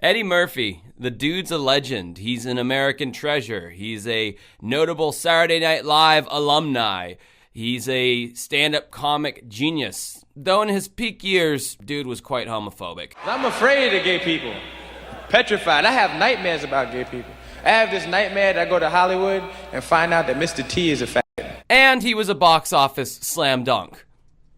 Eddie Murphy, the dude's a legend. He's an American treasure. He's a notable Saturday Night Live alumni. He's a stand-up comic genius. Though in his peak years, dude was quite homophobic. I'm afraid of gay people. Petrified. I have nightmares about gay people. I have this nightmare that I go to Hollywood and find out that Mr. T is a fat. And he was a box office slam dunk.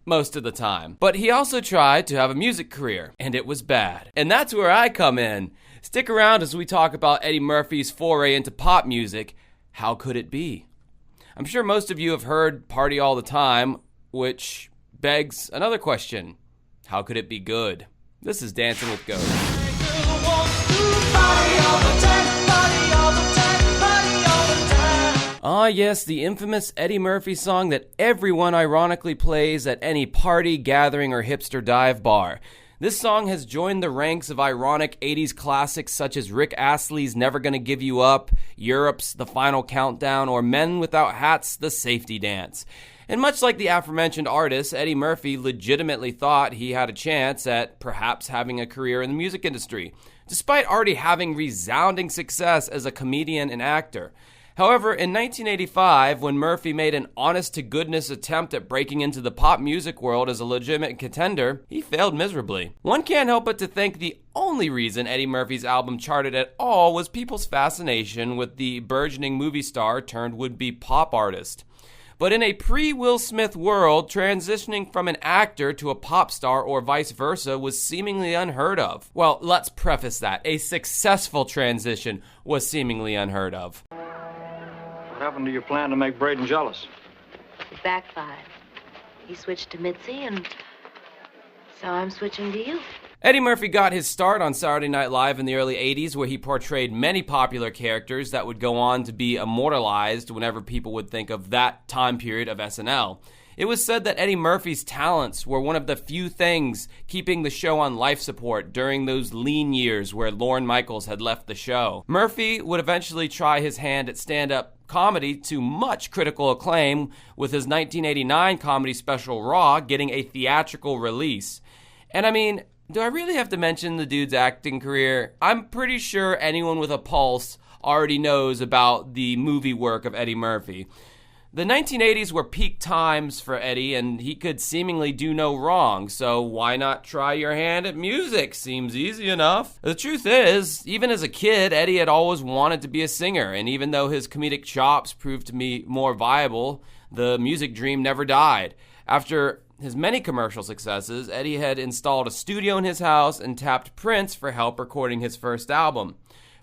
Most of the time. But he also tried to have a music career, and it was bad. And that's where I come in. Stick around as we talk about Eddie Murphy's foray into pop music. How could it be? I'm sure most of you have heard Party All the Time, which begs another question. How could it be good? This is Dancing with Ghosts. Ah, yes, the infamous Eddie Murphy song that everyone ironically plays at any party, gathering, or hipster dive bar. This song has joined the ranks of ironic 80s classics such as Rick Astley's Never Gonna Give You Up, Europe's The Final Countdown, or Men Without Hats' The Safety Dance. And much like the aforementioned artist, Eddie Murphy legitimately thought he had a chance at perhaps having a career in the music industry, despite already having resounding success as a comedian and actor. However, in 1985, when Murphy made an honest-to-goodness attempt at breaking into the pop music world as a legitimate contender, he failed miserably. One can't help but to think the only reason Eddie Murphy's album charted at all was people's fascination with the burgeoning movie star turned would-be pop artist. But in a pre-Will Smith world, transitioning from an actor to a pop star or vice versa was seemingly unheard of. Well, let's preface that. A successful transition was seemingly unheard of. What happened to your plan to make Braden jealous? It backfired. He switched to Mitzi, and so I'm switching to you. Eddie Murphy got his start on Saturday Night Live in the early 80s, where he portrayed many popular characters that would go on to be immortalized whenever people would think of that time period of SNL. It was said that Eddie Murphy's talents were one of the few things keeping the show on life support during those lean years where Lorne Michaels had left the show. Murphy would eventually try his hand at stand-up comedy to much critical acclaim, with his 1989 comedy special Raw getting a theatrical release. And I mean, do I really have to mention the dude's acting career? I'm pretty sure anyone with a pulse already knows about the movie work of Eddie Murphy. The 1980s were peak times for Eddie, and he could seemingly do no wrong, so why not try your hand at music? Seems easy enough. The truth is, even as a kid, Eddie had always wanted to be a singer, and even though his comedic chops proved to be more viable, the music dream never died. After his many commercial successes, Eddie had installed a studio in his house and tapped Prince for help recording his first album.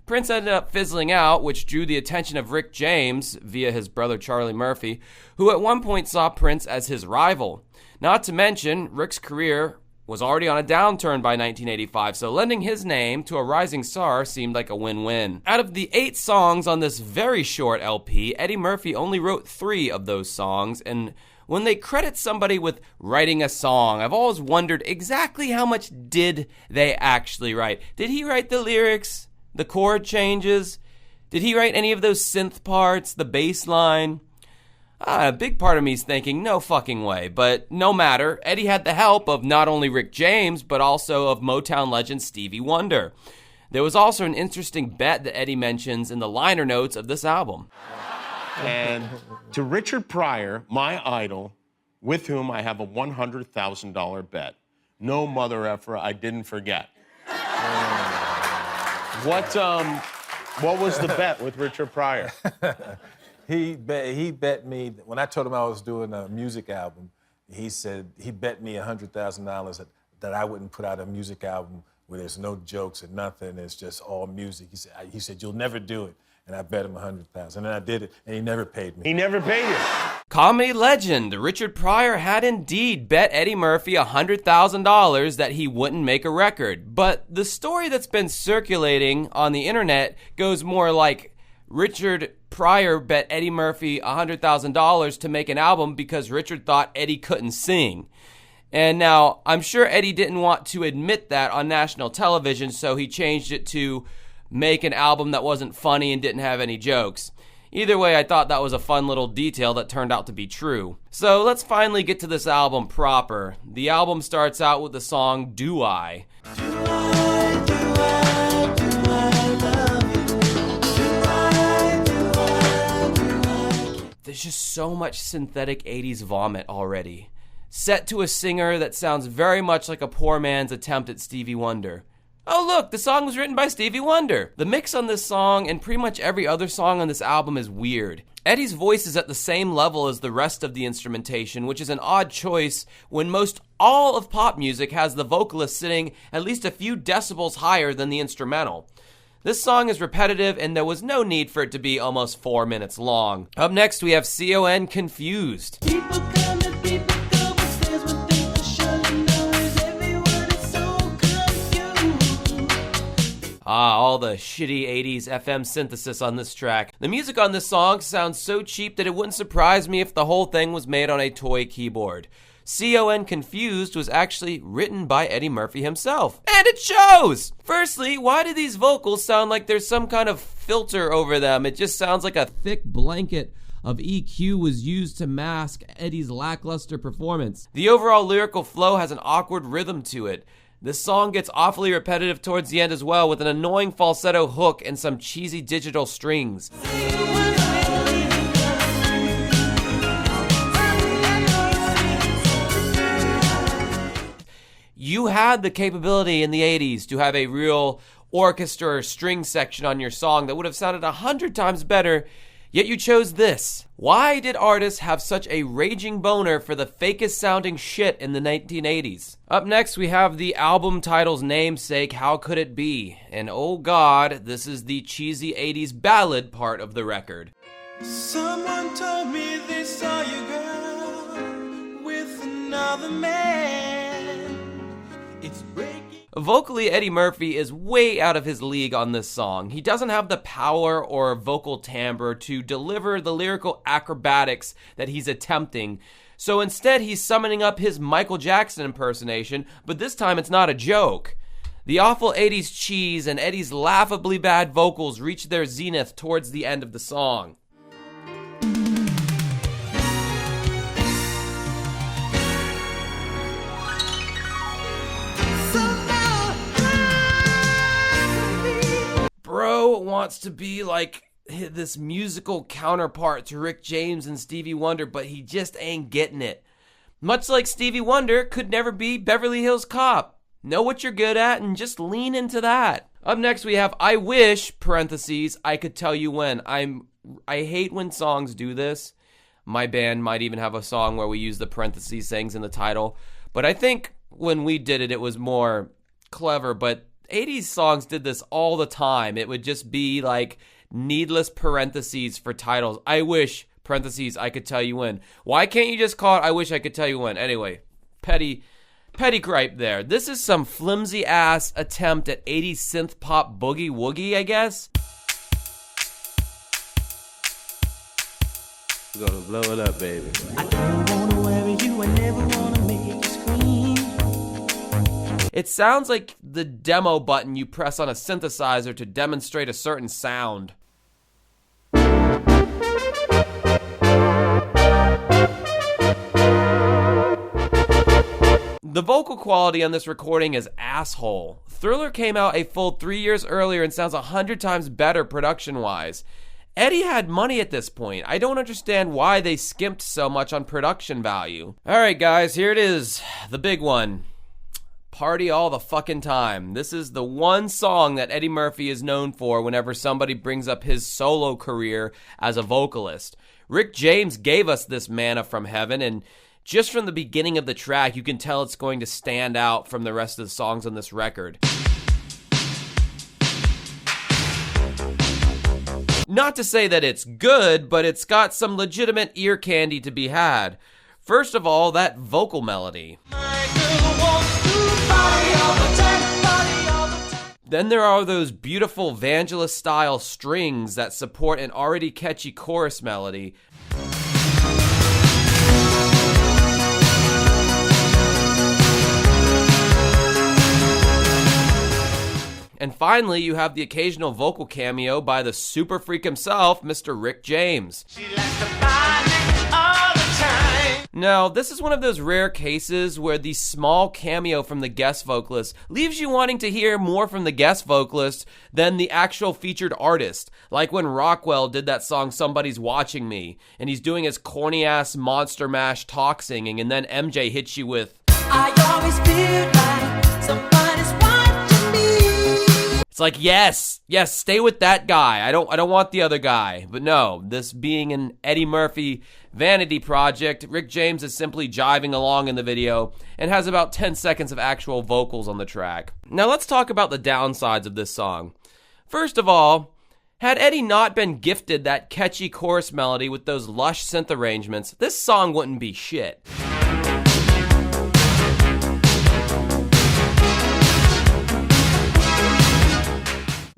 Prince ended up fizzling out, which drew the attention of Rick James, via his brother Charlie Murphy, who at one point saw Prince as his rival. Not to mention, Rick's career was already on a downturn by 1985, so lending his name to a rising star seemed like a win-win. Out of the 8 songs on this very short LP, Eddie Murphy only wrote 3 of those songs, and when they credit somebody with writing a song, I've always wondered exactly how much did they actually write. Did he write the lyrics? The chord changes? Did he write any of those synth parts? The bass line? A big part of me is thinking, no fucking way. But no matter, Eddie had the help of not only Rick James, but also of Motown legend Stevie Wonder. There was also an interesting bet that Eddie mentions in the liner notes of this album. And to Richard Pryor, my idol, with whom I have a $100,000 bet. No mother effer, I didn't forget. What was the bet with Richard Pryor? He bet me, when I told him I was doing a music album, he said he bet me $100,000 that I wouldn't put out a music album where there's no jokes and nothing, it's just all music. He said you'll never do it. And I bet him $100,000. And I did it, and he never paid me. He never paid you. Comedy legend Richard Pryor had indeed bet Eddie Murphy $100,000 that he wouldn't make a record. But the story that's been circulating on the internet goes more like Richard Pryor bet Eddie Murphy $100,000 to make an album because Richard thought Eddie couldn't sing. And now, I'm sure Eddie didn't want to admit that on national television, so he changed it to make an album that wasn't funny and didn't have any jokes. Either way, I thought that was a fun little detail that turned out to be true. So let's finally get to this album proper. The album starts out with the song Do I? Do I, do I, do there's just so much synthetic 80s vomit already. Set to a singer that sounds very much like a poor man's attempt at Stevie Wonder. Oh look, the song was written by Stevie Wonder. The mix on this song and pretty much every other song on this album is weird. Eddie's voice is at the same level as the rest of the instrumentation, which is an odd choice when most all of pop music has the vocalist sitting at least a few decibels higher than the instrumental. This song is repetitive and there was no need for it to be almost 4 minutes long. Up next we have CON Confused. People come and people go, but stays one thing for sure, you know, is everyone is so confused. All the shitty 80s FM synthesis on this track. The music on this song sounds so cheap that it wouldn't surprise me if the whole thing was made on a toy keyboard. CON Confused was actually written by Eddie Murphy himself. And it shows! Firstly, why do these vocals sound like there's some kind of filter over them? It just sounds like a thick blanket of EQ was used to mask Eddie's lackluster performance. The overall lyrical flow has an awkward rhythm to it. This song gets awfully repetitive towards the end as well, with an annoying falsetto hook and some cheesy digital strings. You had the capability in the 80s to have a real orchestra or string section on your song that would have sounded 100 times better, yet you chose this. Why did artists have such a raging boner for the fakest sounding shit in the 1980s? Up next, we have the album title's namesake, How Could It Be? And oh god, this is the cheesy 80s ballad part of the record. Someone told me they saw you, girl, with another man. It's breaking. Vocally, Eddie Murphy is way out of his league on this song. He doesn't have the power or vocal timbre to deliver the lyrical acrobatics that he's attempting. So instead, he's summoning up his Michael Jackson impersonation, but this time it's not a joke. The awful 80s cheese and Eddie's laughably bad vocals reach their zenith towards the end of the song. Bro wants to be like this musical counterpart to Rick James and Stevie Wonder, but he just ain't getting it. Much like Stevie Wonder could never be Beverly Hills Cop. Know what you're good at and just lean into that. Up next we have I Wish, parentheses, I Could Tell You When. I hate when songs do this. My band might even have a song where we use the parentheses things in the title. But I think when we did it, it was more clever, but 80s songs did this all the time. It would just be like needless parentheses for titles. I wish, parentheses, I could tell you when. Why can't you just call it I Wish I Could Tell You When? Anyway, petty gripe there. This is some flimsy ass attempt at 80s synth pop boogie woogie, I guess. We're gonna blow it up, baby. I don't wanna worry you, I never wanna make you scream. It sounds like the demo button you press on a synthesizer to demonstrate a certain sound. The vocal quality on this recording is asshole. Thriller came out a full 3 years earlier and sounds 100 times better production-wise. Eddie had money at this point. I don't understand why they skimped so much on production value. Alright guys, here it is. The big one. Party All the Fucking Time. This is the one song that Eddie Murphy is known for whenever somebody brings up his solo career as a vocalist. Rick James gave us this manna from heaven, and just from the beginning of the track, you can tell it's going to stand out from the rest of the songs on this record. Not to say that it's good, but it's got some legitimate ear candy to be had. First of all, that vocal melody. Then there are those beautiful Vangelis-style strings that support an already catchy chorus melody. And finally, you have the occasional vocal cameo by the super freak himself, Mr. Rick James. She likes to buy me all the time. Now, this is one of those rare cases where the small cameo from the guest vocalist leaves you wanting to hear more from the guest vocalist than the actual featured artist. Like when Rockwell did that song Somebody's Watching Me, and he's doing his corny-ass Monster Mash talk singing, and then MJ hits you with, I always feel like somebody's watching me. it's like, yes, stay with that guy. I don't want the other guy. But no, this being an Eddie Murphy vanity project, Rick James is simply jiving along in the video and has about 10 seconds of actual vocals on the track. Now let's talk about the downsides of this song. First of all, had Eddie not been gifted that catchy chorus melody with those lush synth arrangements, this song wouldn't be shit.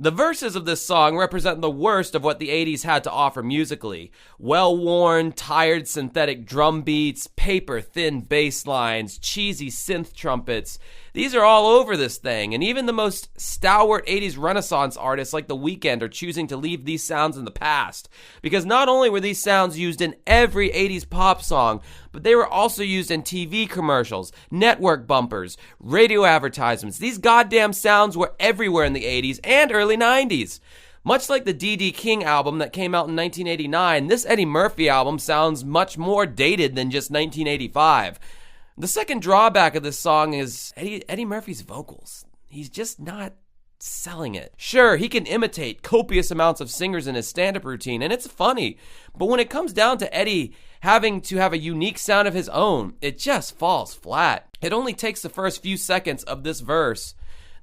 The verses of this song represent the worst of what the 80s had to offer musically. Well-worn, tired synthetic drum beats, paper-thin bass lines, cheesy synth trumpets. These are all over this thing, and even the most stalwart 80s Renaissance artists like The Weeknd are choosing to leave these sounds in the past. Because not only were these sounds used in every 80s pop song, but they were also used in TV commercials, network bumpers, radio advertisements. These goddamn sounds were everywhere in the 80s and early 90s. Much like the D.D. King album that came out in 1989, this Eddie Murphy album sounds much more dated than just 1985. The second drawback of this song is Eddie Murphy's vocals. He's just not selling it. Sure, he can imitate copious amounts of singers in his stand-up routine, and it's funny. But when it comes down to Eddie having to have a unique sound of his own, it just falls flat. It only takes the first few seconds of this verse,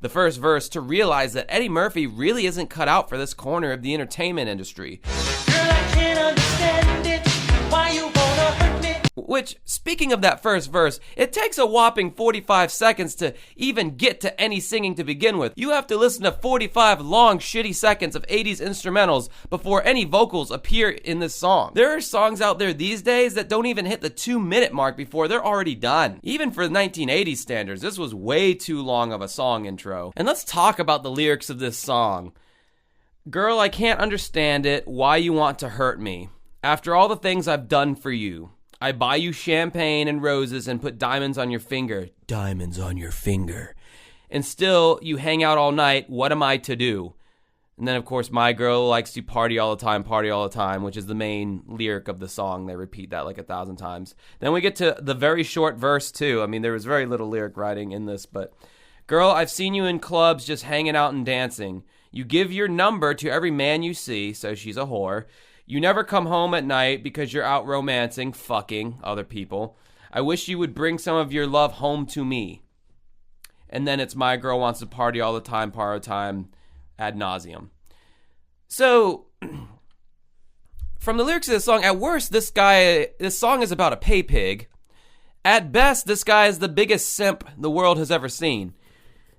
the first verse, to realize that Eddie Murphy really isn't cut out for this corner of the entertainment industry. Girl, I can't understand it. Why you wanna hurt me? Which, speaking of that first verse, it takes a whopping 45 seconds to even get to any singing to begin with. You have to listen to 45 long, shitty seconds of 80s instrumentals before any vocals appear in this song. There are songs out there these days that don't even hit the 2-minute mark before they're already done. Even for 1980s standards, this was way too long of a song intro. And let's talk about the lyrics of this song. Girl, I can't understand it, why you want to hurt me. After all the things I've done for you. I buy you champagne and roses and put diamonds on your finger. Diamonds on your finger. And still, you hang out all night. What am I to do? And then, of course, my girl likes to party all the time, which is the main lyric of the song. They repeat that like 1,000 times. Then we get to the very short verse, too. I mean, there was very little lyric writing in this, but... Girl, I've seen you in clubs just hanging out and dancing. You give your number to every man you see, so she's a whore. You never come home at night because you're out romancing, fucking other people. I wish you would bring some of your love home to me. And then it's my girl wants to party all the time, ad nauseum. So, from the lyrics of this song, at worst, this song is about a pay pig. At best, this guy is the biggest simp the world has ever seen.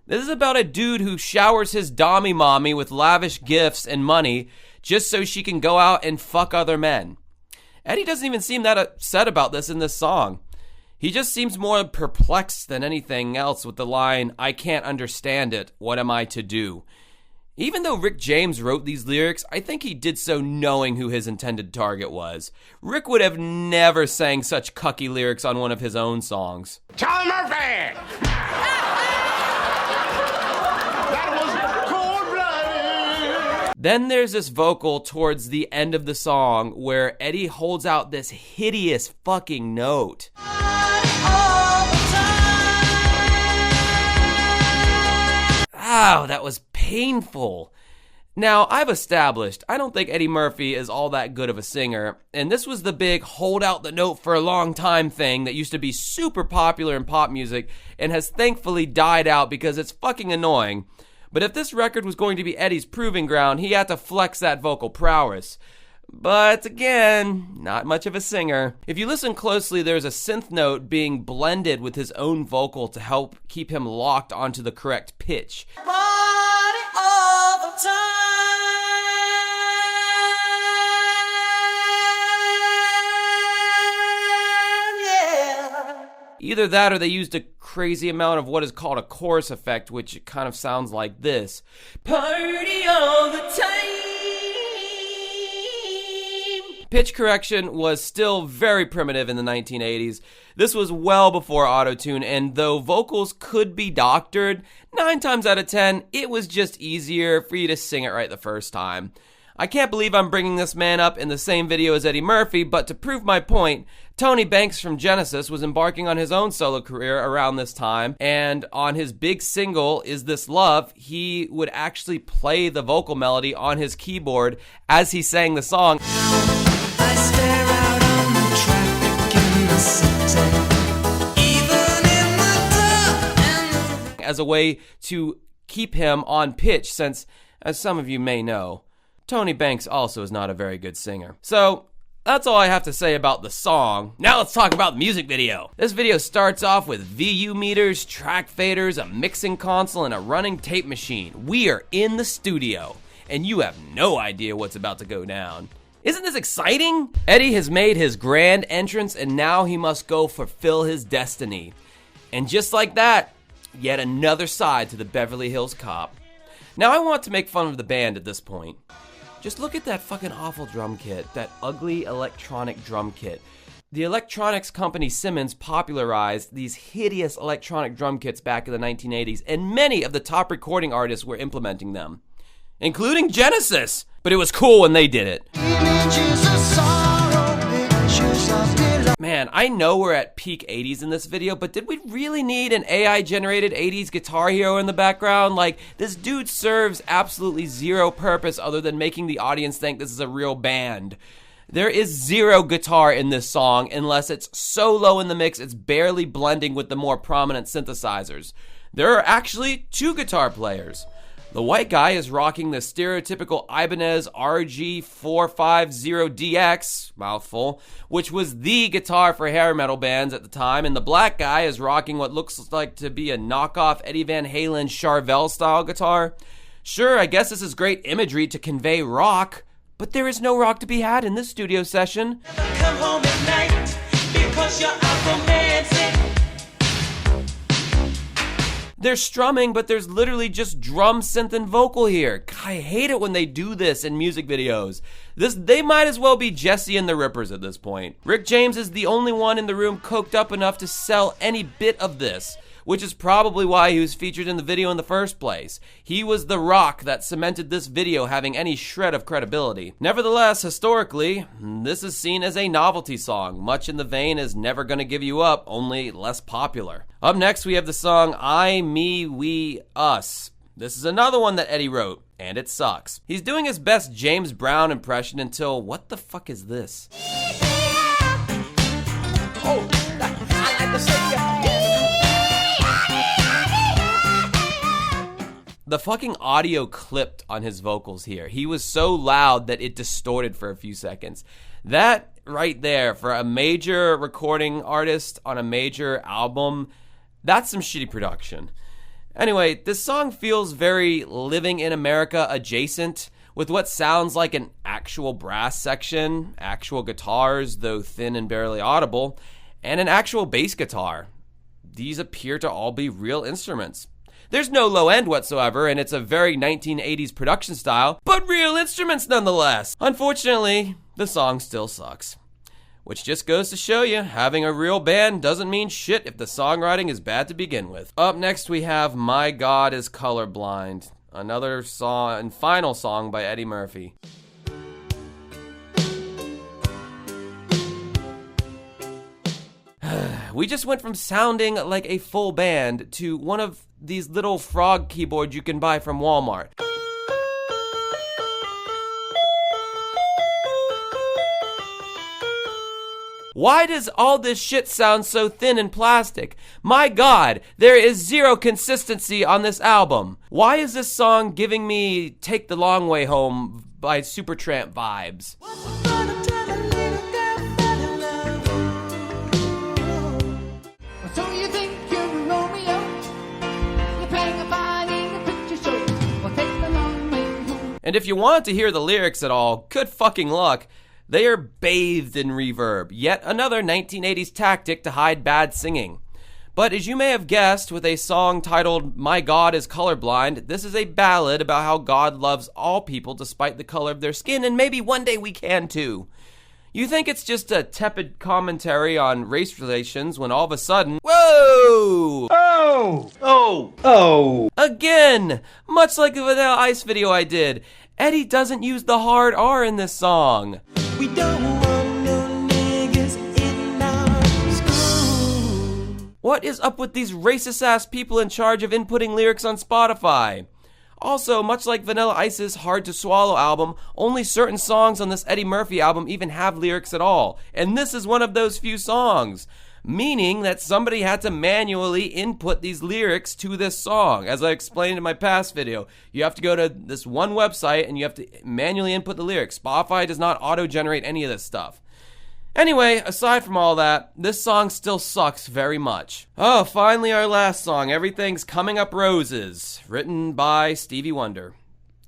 This is about a dude who showers his dommy mommy with lavish gifts and money just so she can go out and fuck other men. Eddie doesn't even seem that upset about this in this song. He just seems more perplexed than anything else with the line, I can't understand it, what am I to do? Even though Rick James wrote these lyrics, I think he did so knowing who his intended target was. Rick would have never sang such cucky lyrics on one of his own songs. Charlie Murphy! Then there's this vocal towards the end of the song where Eddie holds out this hideous fucking note. Ow, that was painful. Now, I've established I don't think Eddie Murphy is all that good of a singer, and this was the big hold out the note for a long time thing that used to be super popular in pop music and has thankfully died out because it's fucking annoying. But if this record was going to be Eddie's proving ground, he had to flex that vocal prowess. But again, not much of a singer. If you listen closely, there's a synth note being blended with his own vocal to help keep him locked onto the correct pitch. Party all the time. Yeah. Either that or they used a crazy amount of what is called a chorus effect, which kind of sounds like this. Party all the time. pitch correction was still very primitive in the 1980s. This was well before autotune, and though vocals could be doctored, 9 times out of 10, it was just easier for you to sing it right the first time. I can't believe I'm bringing this man up in the same video as Eddie Murphy, but to prove my point, Tony Banks from Genesis was embarking on his own solo career around this time, and on his big single, Is This Love, he would actually play the vocal melody on his keyboard as he sang the song. I stare out on the traffic in the city, even in the dark and the as a way to keep him on pitch, since, as some of you may know, Tony Banks also is not a very good singer. So, that's all I have to say about the song. Now let's talk about the music video. This video starts off with VU meters, track faders, a mixing console, and a running tape machine. We are in the studio, and you have no idea what's about to go down. Isn't this exciting? Eddie has made his grand entrance, and now he must go fulfill his destiny. And just like that, yet another side to the Beverly Hills Cop. Now I want to make fun of the band at this point. Just look at that fucking awful drum kit, that ugly electronic drum kit. The electronics company Simmons popularized these hideous electronic drum kits back in the 1980s, and many of the top recording artists were implementing them, including Genesis. But it was cool when they did it. Man, I know we're at peak 80s in this video, but did we really need an AI-generated 80s Guitar Hero in the background? Like, this dude serves absolutely zero purpose other than making the audience think this is a real band. There is zero guitar in this song unless it's so low in the mix it's barely blending with the more prominent synthesizers. There are actually 2 guitar players. The white guy is rocking the stereotypical Ibanez RG450DX, mouthful, which was the guitar for hair metal bands at the time, and the black guy is rocking what looks like to be a knockoff Eddie Van Halen Charvel style guitar. Sure, I guess this is great imagery to convey rock, but there is no rock to be had in this studio session. come home at night because you're out romancing. There's strumming, but there's literally just drum, synth, and vocal here. I hate it when they do this in music videos. They might as well be Jesse and the Rippers at this point. Rick James is the only one in the room coked up enough to sell any bit of this, which is probably why he was featured in the video in the first place. He was the rock that cemented this video having any shred of credibility. Nevertheless, historically, this is seen as a novelty song, much in the vein as Never Gonna Give You Up, only less popular. Up next, we have the song I, Me, We, Us. This is another one that Eddie wrote, and it sucks. He's doing his best James Brown impression until, what the fuck is this? Oh, I like to say The fucking audio clipped on his vocals here. He was so loud that it distorted for a few seconds. That right there, for a major recording artist on a major album, that's some shitty production. Anyway, this song feels very Living in America adjacent, with what sounds like an actual brass section, actual guitars, though thin and barely audible, and an actual bass guitar. These appear to all be real instruments. There's no low end whatsoever, and it's a very 1980s production style, but real instruments nonetheless. Unfortunately, the song still sucks. Which just goes to show you, having a real band doesn't mean shit if the songwriting is bad to begin with. Up next we have My God is Colorblind, another song and final song by Eddie Murphy. We just went from sounding like a full band to one of these little frog keyboards you can buy from Walmart. Why does all this shit sound so thin and plastic? My God, there is zero consistency on this album. Why is this song giving me Take the Long Way Home by Supertramp vibes? So you think you're Romeo? You're playing a part in a picture show. Well, take the long way home. And if you want to hear the lyrics at all, good fucking luck. They are bathed in reverb, yet another 1980s tactic to hide bad singing. But as you may have guessed, with a song titled My God is Colorblind, this is a ballad about how God loves all people despite the color of their skin, and maybe one day we can too. You think it's just a tepid commentary on race relations when all of a sudden, whoa! Oh! Again! Much like the Vanilla Ice video I did, Eddie doesn't use the hard R in this song. We don't want no niggas in our school. What is up with these racist-ass people in charge of inputting lyrics on Spotify? Also, much like Vanilla Ice's Hard to Swallow album, only certain songs on this Eddie Murphy album even have lyrics at all, and this is one of those few songs, meaning that somebody had to manually input these lyrics to this song. As I explained in my past video, you have to go to this one website and you have to manually input the lyrics. Spotify does not auto-generate any of this stuff. Anyway, aside from all that, this song still sucks very much. Oh, finally our last song, Everything's Coming Up Roses, written by Stevie Wonder.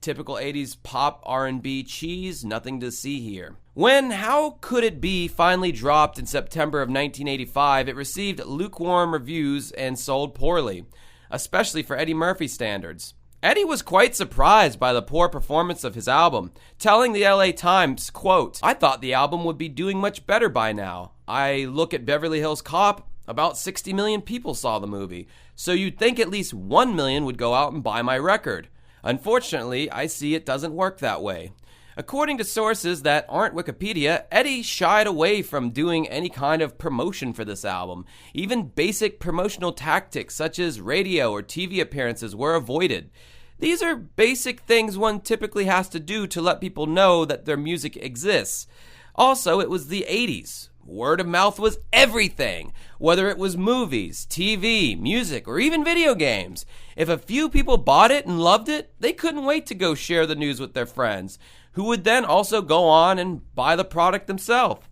Typical 80s pop R&B cheese, nothing to see here. When How Could It Be finally dropped in September of 1985, it received lukewarm reviews and sold poorly, especially for Eddie Murphy standards. Eddie was quite surprised by the poor performance of his album, telling the LA Times, quote, "I thought the album would be doing much better by now. I look at Beverly Hills Cop, about 60 million people saw the movie, so you'd think at least 1 million would go out and buy my record. Unfortunately, I see it doesn't work that way." According to sources that aren't Wikipedia, Eddie shied away from doing any kind of promotion for this album. Even basic promotional tactics such as radio or TV appearances were avoided. These are basic things one typically has to do to let people know that their music exists. Also, it was the 80s. Word of mouth was everything, whether it was movies, TV, music, or even video games. If a few people bought it and loved it, they couldn't wait to go share the news with their friends, who would then also go on and buy the product themselves.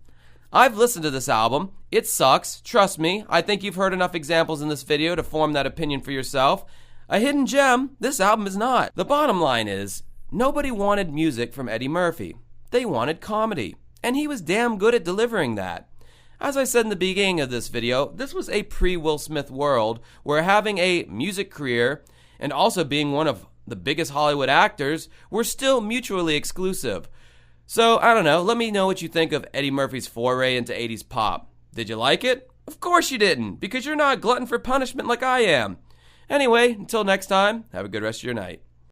I've listened to this album. It sucks. Trust me, I think you've heard enough examples in this video to form that opinion for yourself. A hidden gem, this album is not. The bottom line is, nobody wanted music from Eddie Murphy. They wanted comedy, and he was damn good at delivering that. As I said in the beginning of this video, this was a pre-Will Smith world where having a music career and also being one of the biggest Hollywood actors were still mutually exclusive. So, I don't know, let me know what you think of Eddie Murphy's foray into 80s pop. Did you like it? Of course you didn't, because you're not a glutton for punishment like I am. Anyway, until next time, have a good rest of your night.